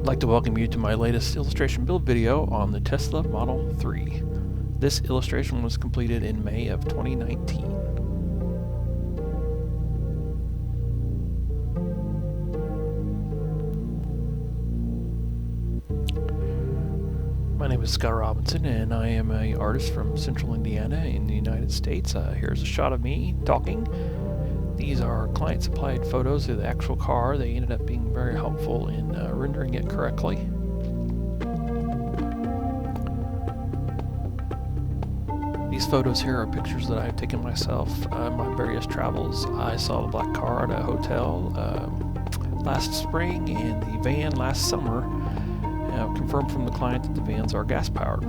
I'd like to welcome you to my latest illustration build video on the Tesla Model 3. This illustration was completed in May of 2019. My name is Scott Robinson, and I am an artist from Central Indiana in the United States. Here's a shot of me talking. These are client-supplied photos of the actual car. They ended up being very helpful in rendering it correctly. These photos here are pictures that I've taken myself on my various travels. I saw the black car at a hotel last spring and the van last summer. Confirmed from the client that the vans are gas-powered.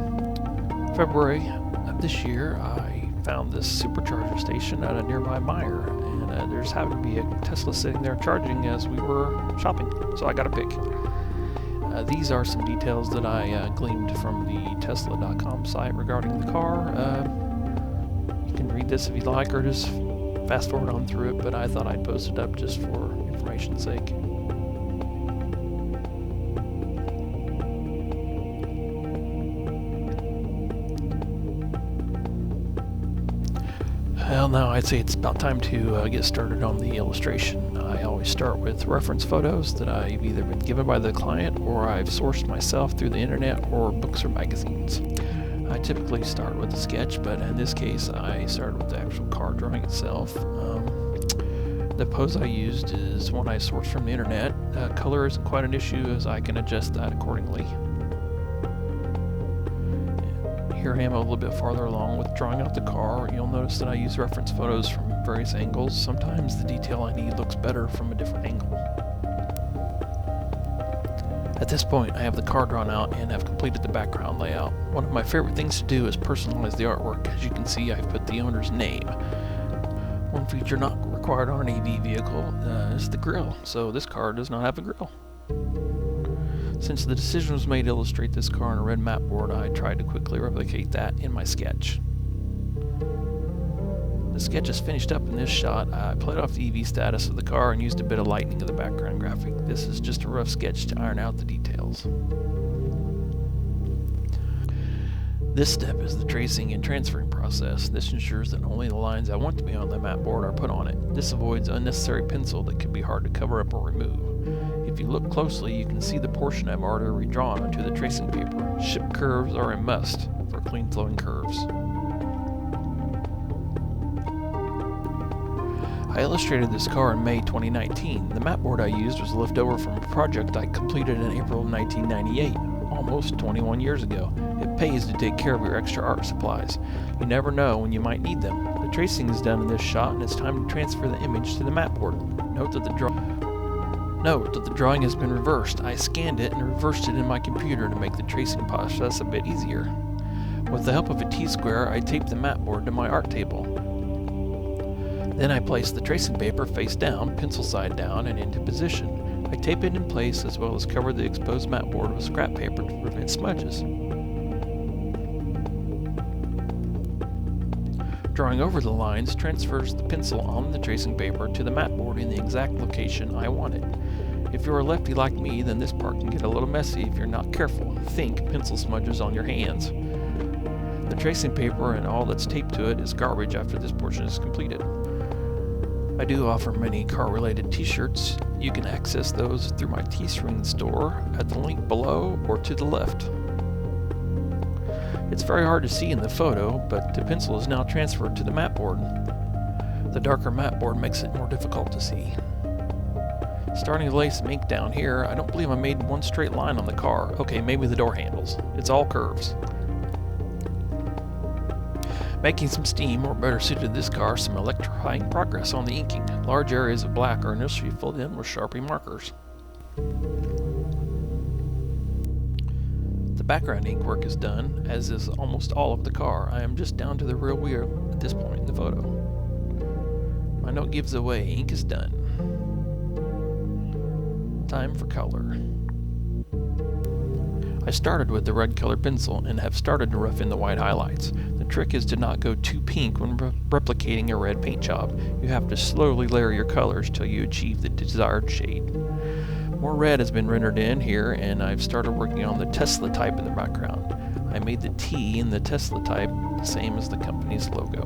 February of this year, I found this supercharger station at a nearby Meijer, and there just happened to be a Tesla sitting there charging as we were shopping, so I got a pic. These are some details that I gleaned from the Tesla.com site regarding the car. You can read this if you'd like, or just fast forward on through it, but I thought I'd post it up just for information's sake. Well, now I'd say it's about time to get started on the illustration. I always start with reference photos that I've either been given by the client or I've sourced myself through the internet or books or magazines. I typically start with a sketch, but in this case I started with the actual car drawing itself. The pose I used is one I sourced from the internet. Color isn't quite an issue, as I can adjust that accordingly. Here I am a little bit farther along with drawing out the car. You'll notice that I use reference photos from various angles. Sometimes the detail I need looks better from a different angle. At this point, I have the car drawn out and have completed the background layout. One of my favorite things to do is personalize the artwork. As you can see, I've put the owner's name. One feature not required on an EV vehicle is the grille, so this car does not have a grille. Since the decision was made to illustrate this car on a red mat board, I tried to quickly replicate that in my sketch. The sketch is finished up in this shot. I played off the EV status of the car and used a bit of lighting of the background graphic. This is just a rough sketch to iron out the details. This step is the tracing and transferring process. This ensures that only the lines I want to be on the mat board are put on it. This avoids unnecessary pencil that could be hard to cover up or remove. If you look closely, you can see the portion I've already redrawn onto the tracing paper. Ship curves are a must for clean flowing curves. I illustrated this car in May 2019. The mat board I used was left over from a project I completed in April of 1998, almost 21 years ago. It pays to take care of your extra art supplies. You never know when you might need them. The tracing is done in this shot, and it's time to transfer the image to the mat board. Note that the drawing has been reversed. I scanned it and reversed it in my computer to make the tracing process a bit easier. With the help of a T-square, I taped the mat board to my art table. Then I placed the tracing paper face down, pencil side down, and into position. I tape it in place as well as cover the exposed mat board with scrap paper to prevent smudges. Drawing over the lines transfers the pencil on the tracing paper to the mat board in the exact location I want it. If you're a lefty like me, then this part can get a little messy if you're not careful. Think pencil smudges on your hands. The tracing paper and all that's taped to it is garbage after this portion is completed. I do offer many car-related t-shirts. You can access those through my Teespring store at the link below or to the left. It's very hard to see in the photo, but the pencil is now transferred to the mat board. The darker mat board makes it more difficult to see. Starting to lay some ink down here, I don't believe I made one straight line on the car. Okay, maybe the door handles. It's all curves. Making some steam, or better suited to this car, some electrifying progress on the inking. Large areas of black are initially filled in with Sharpie markers. The background ink work is done, as is almost all of the car. I am just down to the rear wheel at this point in the photo. My note gives away, ink is done. Time for color. I started with the red colored pencil and have started to rough in the white highlights. The trick is to not go too pink when replicating a red paint job. You have to slowly layer your colors till you achieve the desired shade. More red has been rendered in here, and I've started working on the Tesla type in the background. I made the T in the Tesla type the same as the company's logo.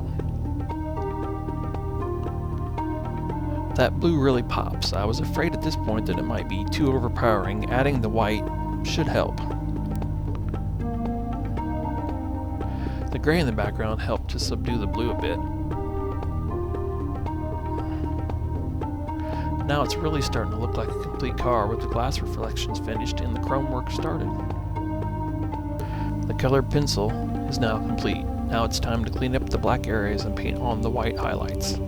That blue really pops. I was afraid at this point that it might be too overpowering. Adding the white should help. The gray in the background helped to subdue the blue a bit. Now it's really starting to look like a complete car with the glass reflections finished and the chrome work started. The colored pencil is now complete. Now it's time to clean up the black areas and paint on the white highlights.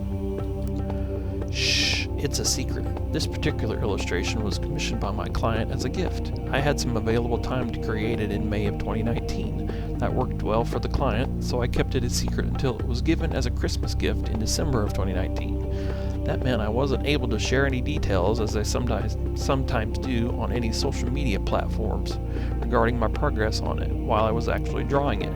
Shh, it's a secret. This particular illustration was commissioned by my client as a gift. I had some available time to create it in May of 2019. That worked well for the client, so I kept it a secret until it was given as a Christmas gift in December of 2019. That meant I wasn't able to share any details, as I sometimes do on any social media platforms, regarding my progress on it while I was actually drawing it.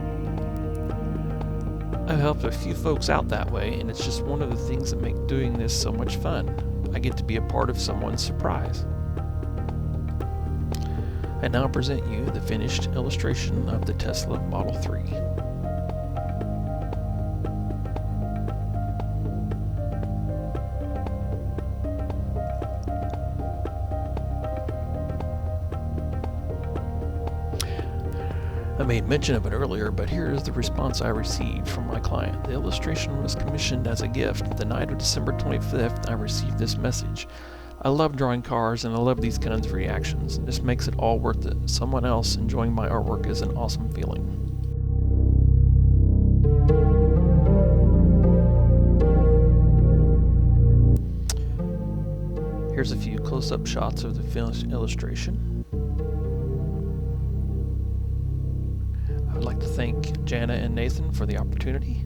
I've helped a few folks out that way, and it's just one of the things that make doing this so much fun. I get to be a part of someone's surprise. I now present you the finished illustration of the Tesla Model 3. I made mention of it earlier, but here is the response I received from my client. The illustration was commissioned as a gift. The night of December 25th, I received this message. I love drawing cars and I love these kinds of reactions. This makes it all worth it. Someone else enjoying my artwork is an awesome feeling. Here's a few close-up shots of the finished illustration. I'd like to thank Jana and Nathan for the opportunity.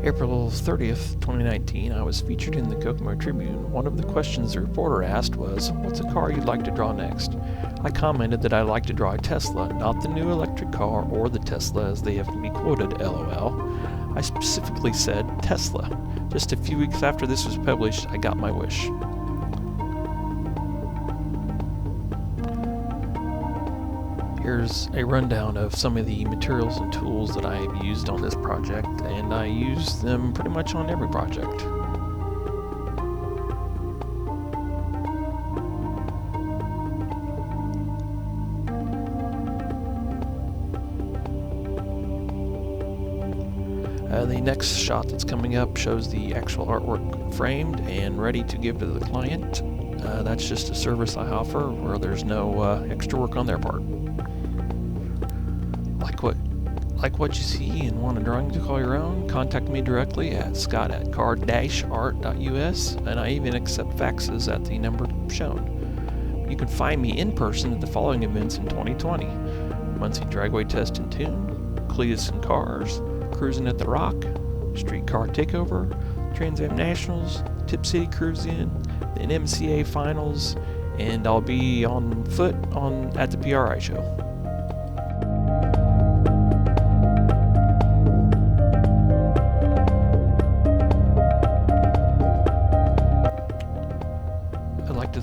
April 30th, 2019, I was featured in the Kokomo Tribune. One of the questions the reporter asked was, "What's a car you'd like to draw next?" I commented that I'd like to draw a Tesla, not the new electric car or the Tesla as they have to be quoted, LOL. I specifically said Tesla. Just a few weeks after this was published, I got my wish. Here's a rundown of some of the materials and tools that I have used on this project, and I use them pretty much on every project. The next shot that's coming up shows the actual artwork framed and ready to give to the client. That's just a service I offer where there's no extra work on their part. Like what you see and want a drawing to call your own, contact me directly at scott@car-art.us, and I even accept faxes at the number shown. You can find me in person at the following events in 2020. Muncie Dragway Test and Tune, Cletus and Cars, Cruising at the Rock, Streetcar Takeover, Trans Am Nationals, Tip City Cruise-In, the NMCA Finals, and I'll be on foot at the PRI show.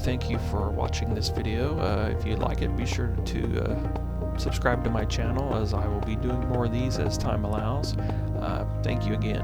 Thank you for watching this video. If you like it, be sure to subscribe to my channel, as I will be doing more of these as time allows. Thank you again.